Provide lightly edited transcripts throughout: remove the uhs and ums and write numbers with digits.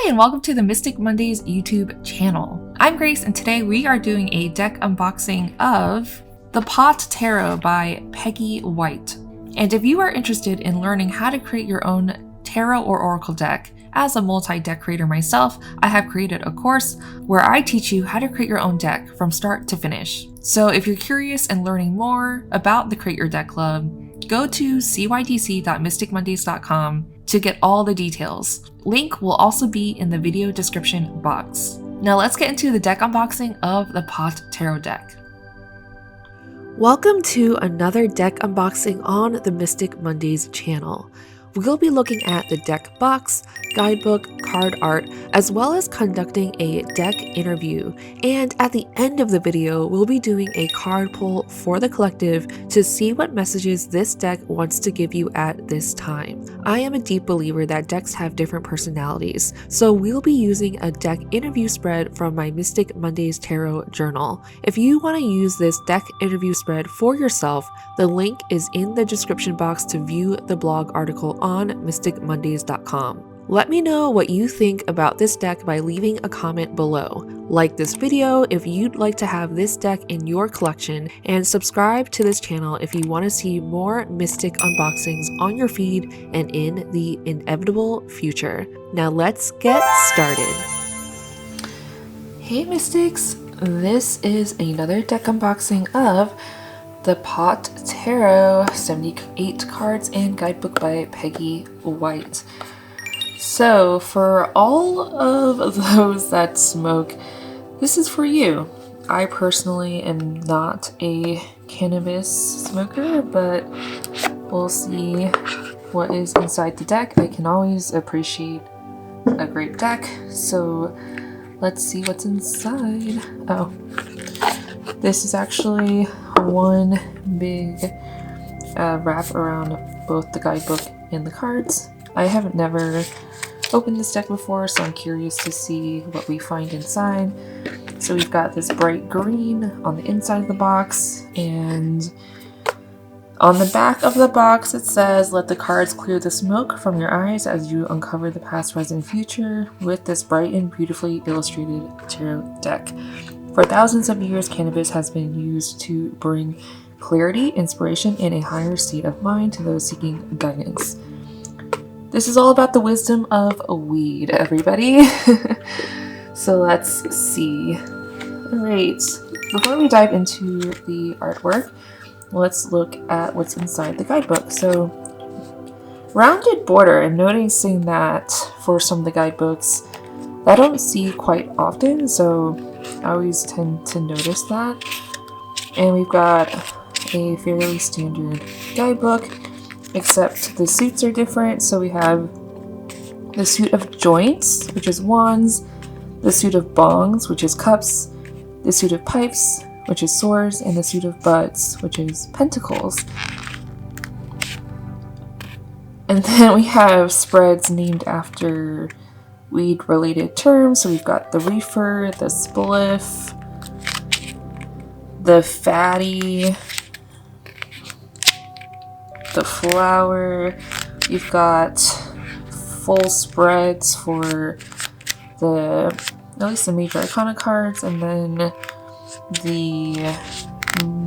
Hi, and welcome to the Mystic Mondays YouTube channel. I'm Grace, and today we are doing a deck unboxing of the Pot Tarot by Peggy White. And if you are interested in learning how to create your own tarot or oracle deck, as a multi-deck creator myself, I have created a course where I teach you how to create your own deck from start to finish. So if you're curious and learning more about the Create Your Deck Club, go to cydc.mysticmondays.com to get all the details. Link will also be in the video description box. Now let's get into the deck unboxing of the Pot Tarot deck. Welcome to another deck unboxing on the Mystic Mondays channel. We'll be looking at the deck box, guidebook, card art, as well as conducting a deck interview. And at the end of the video, we'll be doing a card pull for the collective to see what messages this deck wants to give you at this time. I am a deep believer that decks have different personalities, so we'll be using a deck interview spread from my Mystic Mondays Tarot journal. If you want to use this deck interview spread for yourself, the link is in the description box to view the blog article on mysticmondays.com. Let me know what you think about this deck by leaving a comment below. Like this video if you'd like to have this deck in your collection, and subscribe to this channel if you want to see more Mystic unboxings on your feed and in the inevitable future. Now let's get started. Hey Mystics, this is another deck unboxing of the Pot Tarot 78 cards and guidebook by Peggy White. So for all of those that smoke, this is for you. I personally am not a cannabis smoker, but we'll see what is inside the deck. I can always appreciate a great deck, so let's see what's inside. Oh, this is actually one big wrap around both the guidebook and the cards. I haven't never opened this deck before, so I'm curious to see what we find inside. So we've got this bright green on the inside of the box, and on the back of the box it says, "Let the cards clear the smoke from your eyes as you uncover the past, present, and future with this bright and beautifully illustrated tarot deck. For thousands of years, cannabis has been used to bring clarity, inspiration, and a higher state of mind to those seeking guidance. This is all about the wisdom of weed, everybody." So let's see. Alright, before we dive into the artwork, let's look at what's inside the guidebook. So, rounded border. I'm noticing that for some of the guidebooks that I don't see quite often, so I always tend to notice that. And we've got a fairly standard guidebook, except the suits are different. So we have the suit of joints, which is wands, the suit of bongs, which is cups, the suit of pipes, which is swords, and the suit of buds, which is pentacles. And then we have spreads named after weed-related terms. So we've got the reefer, the spliff, the fatty, the flower. You've got full spreads for at least the major arcana cards, and then the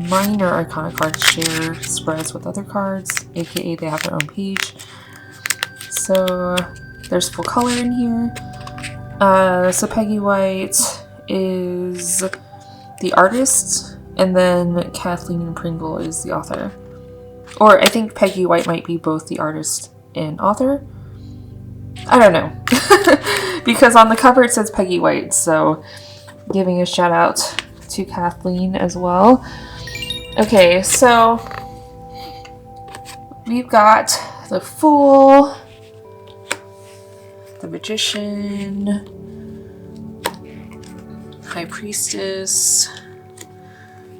minor arcana cards share spreads with other cards, aka they have their own page. So there's full color in here. So Peggy White is the artist, and then Kathleen Pringle is the author. Or I think Peggy White might be both the artist and author. I don't know. Because on the cover it says Peggy White, so giving a shout out to Kathleen as well. Okay, so we've got the Fool, the Magician, High Priestess.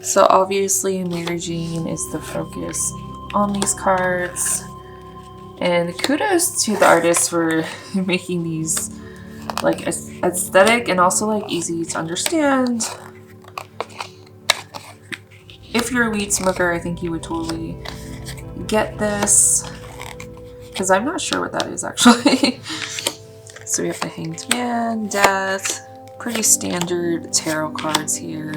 So obviously Mary Jane is the focus on these cards. And kudos to the artists for making these like aesthetic and also like easy to understand. If you're a weed smoker, I think you would totally get this, because I'm not sure what that is actually. So we have the Hanged Man, Death, pretty standard tarot cards here.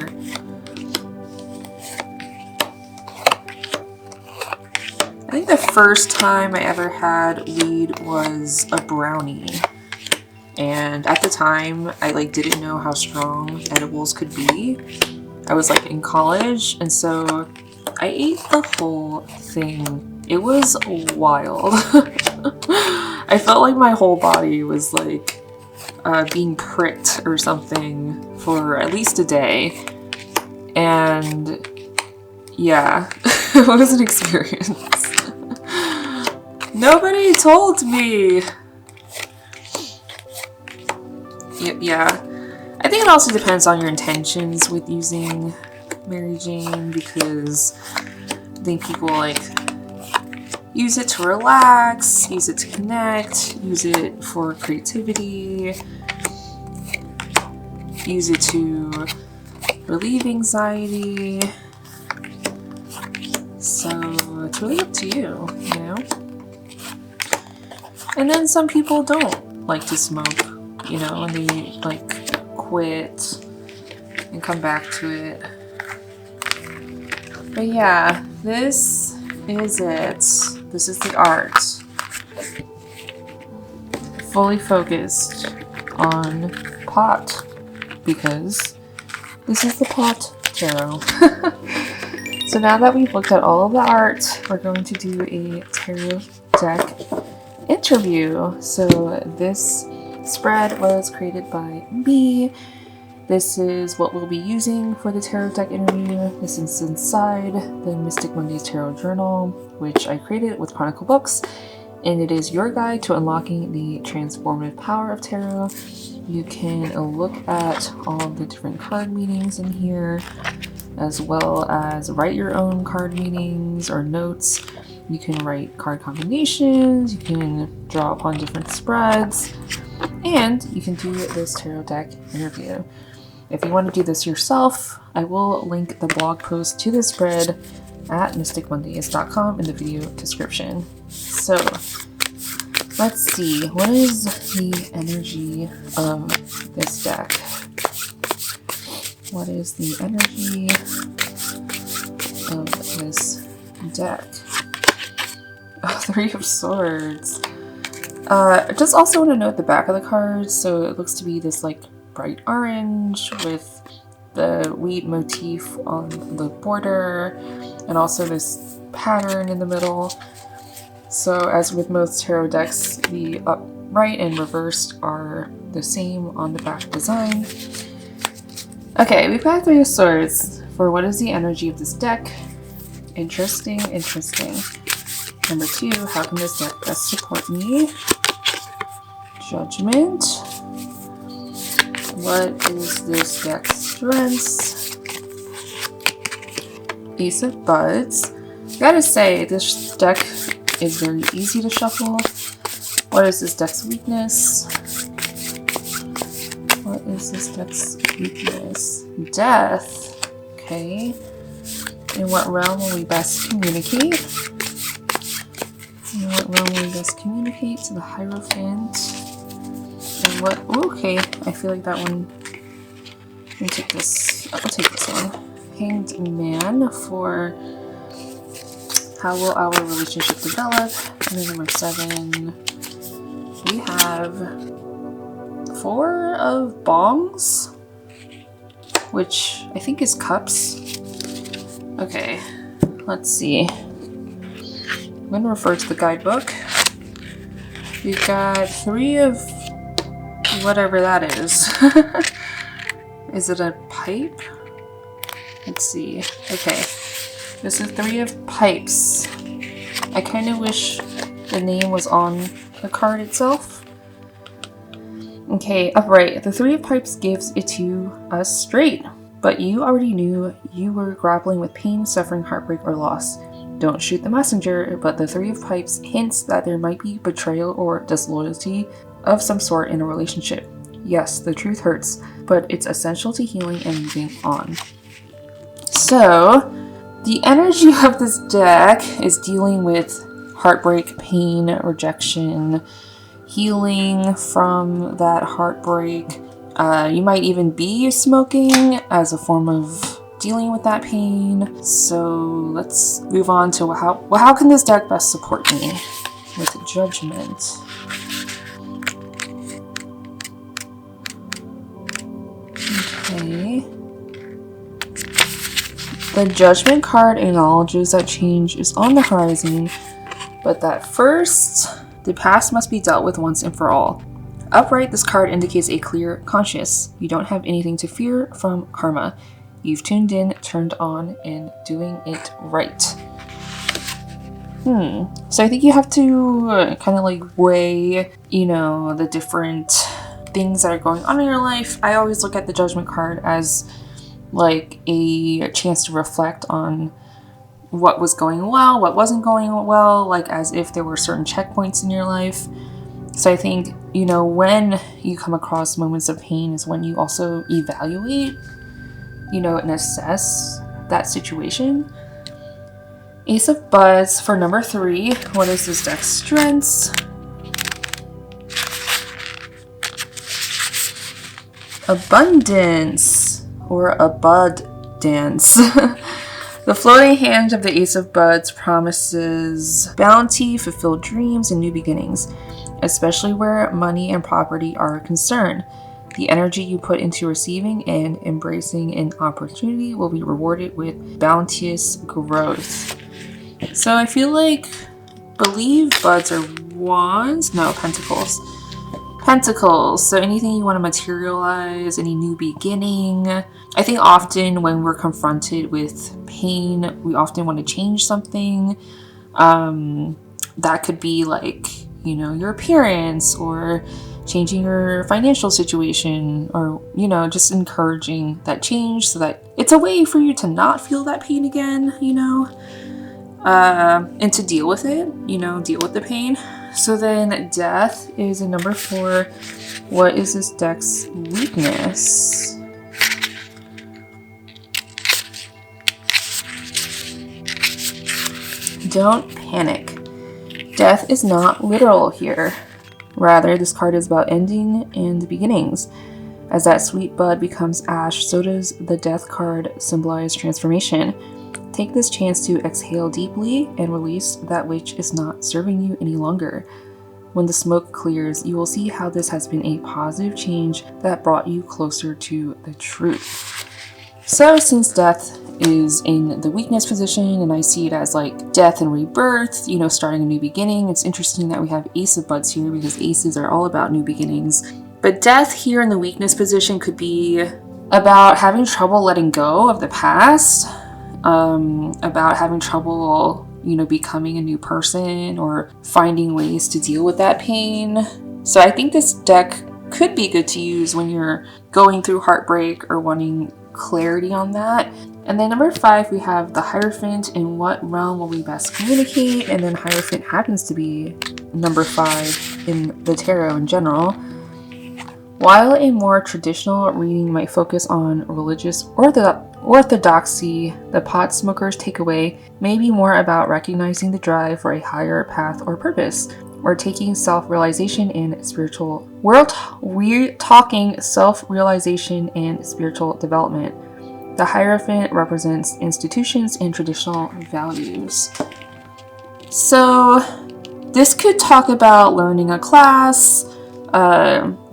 I think the first time I ever had weed was a brownie. And at the time, I didn't know how strong edibles could be. I was in college, and so I ate the whole thing. It was wild. I felt like my whole body was being pricked or something for at least a day. And yeah, it was an experience. Nobody told me. Yeah. I think it also depends on your intentions with using Mary Jane, because I think people use it to relax, use it to connect, use it for creativity, use it to relieve anxiety. So it's really up to you, you know? And then some people don't like to smoke, you know, and they quit and come back to it. But yeah, this is it. This is the art. Fully focused on pot, because this is the Pot Tarot. So now that we've looked at all of the art, we're going to do a tarot deck interview. So this spread was created by me. This is what we'll be using for the tarot deck interview. This is inside the Mystic Mondays Tarot Journal, which I created with Chronicle Books, and it is your guide to unlocking the transformative power of tarot. You can look at all the different card meanings in here, as well as write your own card meanings or notes. You can write card combinations, you can draw upon different spreads, and you can do this tarot deck interview. If you want to do this yourself, I will link the blog post to the spread at mysticmondays.com in the video description. So let's see, what is the energy of this deck? What is the energy of this deck? Oh, Three of Swords. I just also want to note the back of the card. So it looks to be this bright orange with the weed motif on the border, and also this pattern in the middle. So as with most tarot decks, the upright and reversed are the same on the back design. Okay, we've got Three of Swords for what is the energy of this deck. Interesting. Number 2, how can this deck best support me? Judgment. What is this deck's strengths? Ace of Buds. Gotta say, this deck is very easy to shuffle. What is this deck's weakness? What is this deck's weakness? Death. Okay. In what realm will we best communicate? In what realm will we best communicate? To the Hierophant. And what? Okay, I feel like that one. Let me take this. I'll take this one. Hanged Man for how will our relationship develop? And then number 7, we have 4 of Bongs, which I think is cups. Okay, let's see. I'm going to refer to the guidebook. We've got 3 of whatever that is. Is it a pipe? Let's see. Okay. This is 3 of pipes. I kind of wish the name was on the card itself. Okay, upright. The 3 of pipes gives it to us straight, but you already knew you were grappling with pain, suffering, heartbreak, or loss. Don't shoot the messenger, but the 3 of pipes hints that there might be betrayal or disloyalty of some sort in a relationship. Yes, the truth hurts, but it's essential to healing and moving on. So, the energy of this deck is dealing with heartbreak, pain, rejection, healing from that heartbreak. You might even be smoking as a form of dealing with that pain. So let's move on to how can this deck best support me with Judgment? Okay. The Judgment card acknowledges that change is on the horizon, but that first, the past must be dealt with once and for all. Upright, this card indicates a clear conscience. You don't have anything to fear from karma. You've tuned in, turned on, and doing it right. So I think you have to kind of like weigh, the different things that are going on in your life. I always look at the Judgment card as like a chance to reflect on what was going well, what wasn't going well, like as if there were certain checkpoints in your life. So I think, when you come across moments of pain is when you also evaluate, and assess that situation. Ace of Buds for number 3. What is this deck's strengths? Abundance, or a bud dance. The floating hand of the Ace of Buds promises bounty, fulfilled dreams, and new beginnings, especially where money and property are concerned. The energy you put into receiving and embracing an opportunity will be rewarded with bounteous growth. So I feel like, believe buds are wands? No, pentacles. Pentacles, so anything you want to materialize, any new beginning. I think often when we're confronted with pain, we often want to change something. That could be like, your appearance, or changing your financial situation, or, just encouraging that change so that it's a way for you to not feel that pain again, and to deal with it, deal with the pain. So then Death is a number 4. What is this deck's weakness? Don't panic. Death is not literal here. Rather, this card is about ending and beginnings. As that sweet bud becomes ash, so does the Death card symbolize transformation. Take this chance to exhale deeply and release that which is not serving you any longer. When the smoke clears, you will see how this has been a positive change that brought you closer to the truth. So since Death is in the weakness position, and I see it as like death and rebirth, starting a new beginning, it's interesting that we have Ace of Buds here because aces are all about new beginnings. But Death here in the weakness position could be about having trouble letting go of the past, about having trouble, becoming a new person or finding ways to deal with that pain. So I think this deck could be good to use when you're going through heartbreak or wanting clarity on that. And then number 5, we have the Hierophant. In what realm will we best communicate? And then Hierophant happens to be number 5 in the tarot in general. While a more traditional reading might focus on religious orthodoxy, the pot smoker's takeaway may be more about recognizing the drive for a higher path or purpose, or taking self-realization and spiritual we're talking self-realization and spiritual development. The Hierophant represents institutions and traditional values. So this could talk about learning a class,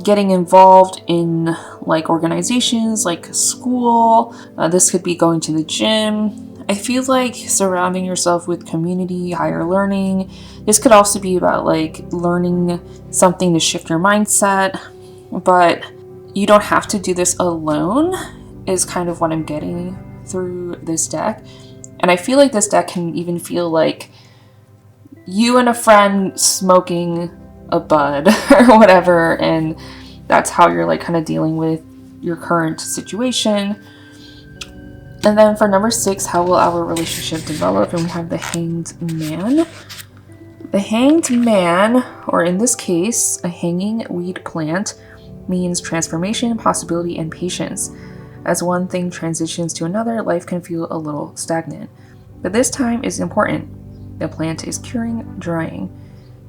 getting involved in like organizations like school. This could be going to the gym. I feel like surrounding yourself with community, higher learning. This could also be about like learning something to shift your mindset, but you don't have to do this alone, is kind of what I'm getting through this deck. And I feel like this deck can even feel like you and a friend smoking a bud or whatever, and that's how you're like kind of dealing with your current situation. And then for number 6, how will our relationship develop? And we have the Hanged Man. The Hanged Man, or in this case, a hanging weed plant, means transformation, possibility, and patience. As one thing transitions to another, life can feel a little stagnant. But this time is important. The plant is curing, drying.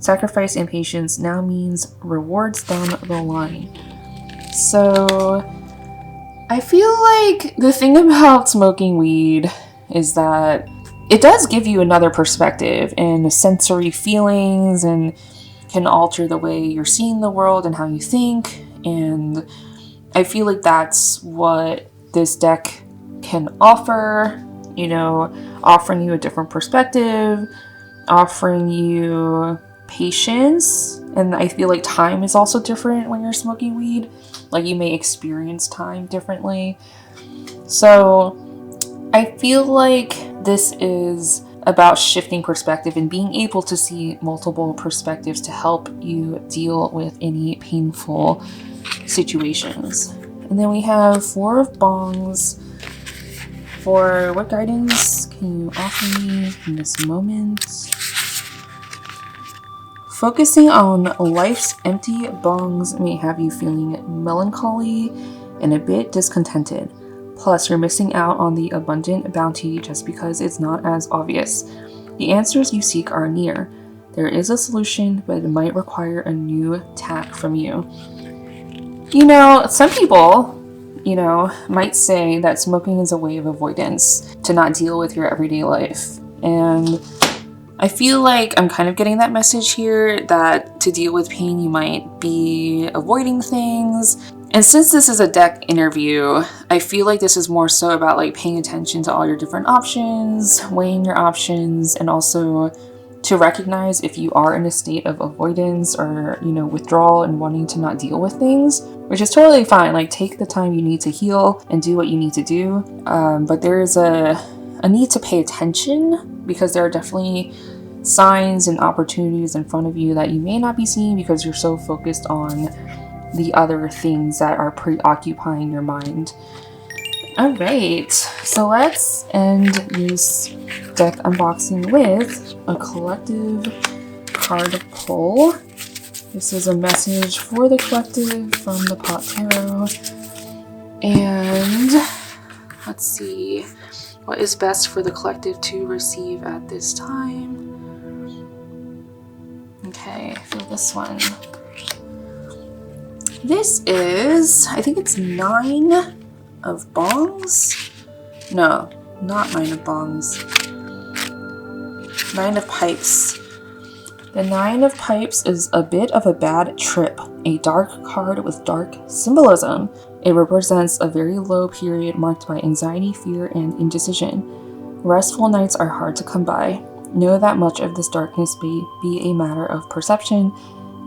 Sacrifice and patience now means rewards down the line. So I feel like the thing about smoking weed is that it does give you another perspective and sensory feelings and can alter the way you're seeing the world and how you think. And I feel like that's what this deck can offer, you know, offering you a different perspective, offering you patience. And I feel like time is also different when you're smoking weed. Like you may experience time differently. So I feel like this is about shifting perspective and being able to see multiple perspectives to help you deal with any painful situations. And then we have Four of Bongs. For what guidance can you offer me in this moment? Focusing on life's empty bongs may have you feeling melancholy and a bit discontented. Plus, you're missing out on the abundant bounty just because it's not as obvious. The answers you seek are near. There is a solution, but it might require a new tack from you. You know, some people, might say that smoking is a way of avoidance to not deal with your everyday life. And I feel like I'm kind of getting that message here that to deal with pain, you might be avoiding things. And since this is a deck interview, I feel like this is more so about like paying attention to all your different options, weighing your options, and also to recognize if you are in a state of avoidance or, withdrawal and wanting to not deal with things, which is totally fine. Like, take the time you need to heal and do what you need to do. But there is a need to pay attention because there are definitely signs and opportunities in front of you that you may not be seeing because you're so focused on the other things that are preoccupying your mind. All right, so let's end this deck unboxing with a collective card pull. This is a message for the collective from the Pot Tarot. And let's see what is best for the collective to receive at this time. Okay, for this one. This is, I think it's 9 of bongs. No, not 9 of bongs. 9 of pipes. The 9 of pipes is a bit of a bad trip, a dark card with dark symbolism. It represents a very low period marked by anxiety, fear, and indecision. Restful nights are hard to come by. Know that much of this darkness may be a matter of perception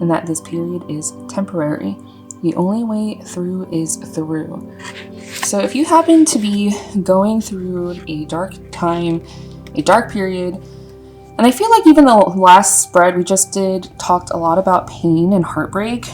and that this period is temporary. The only way through is through. So if you happen to be going through a dark time, a dark period, and I feel like even the last spread we just did talked a lot about pain and heartbreak,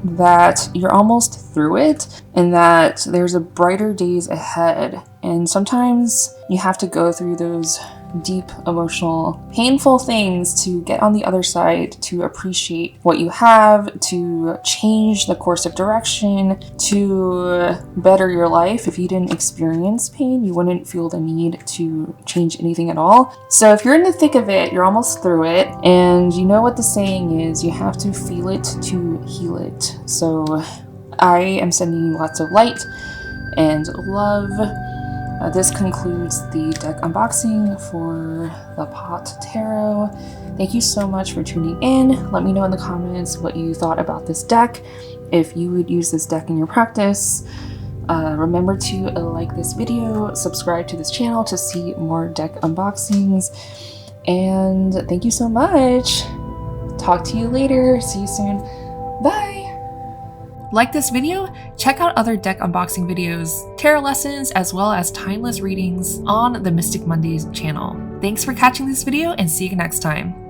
that you're almost through it and that there's a brighter days ahead. And sometimes you have to go through those deep, emotional, painful things to get on the other side, to appreciate what you have, to change the course of direction, to better your life. If you didn't experience pain, you wouldn't feel the need to change anything at all. So if you're in the thick of it, you're almost through it, and you know what the saying is, you have to feel it to heal it. So I am sending you lots of light and love. This concludes the deck unboxing for the Pot Tarot. Thank you so much for tuning in. Let me know in the comments what you thought about this deck, if you would use this deck in your practice. Remember to like this video, subscribe to this channel to see more deck unboxings, and thank you so much. Talk to you later. See you soon. Bye! Like this video? Check out other deck unboxing videos, tarot lessons, as well as timeless readings on the Mystic Mondays channel. Thanks for catching this video and see you next time.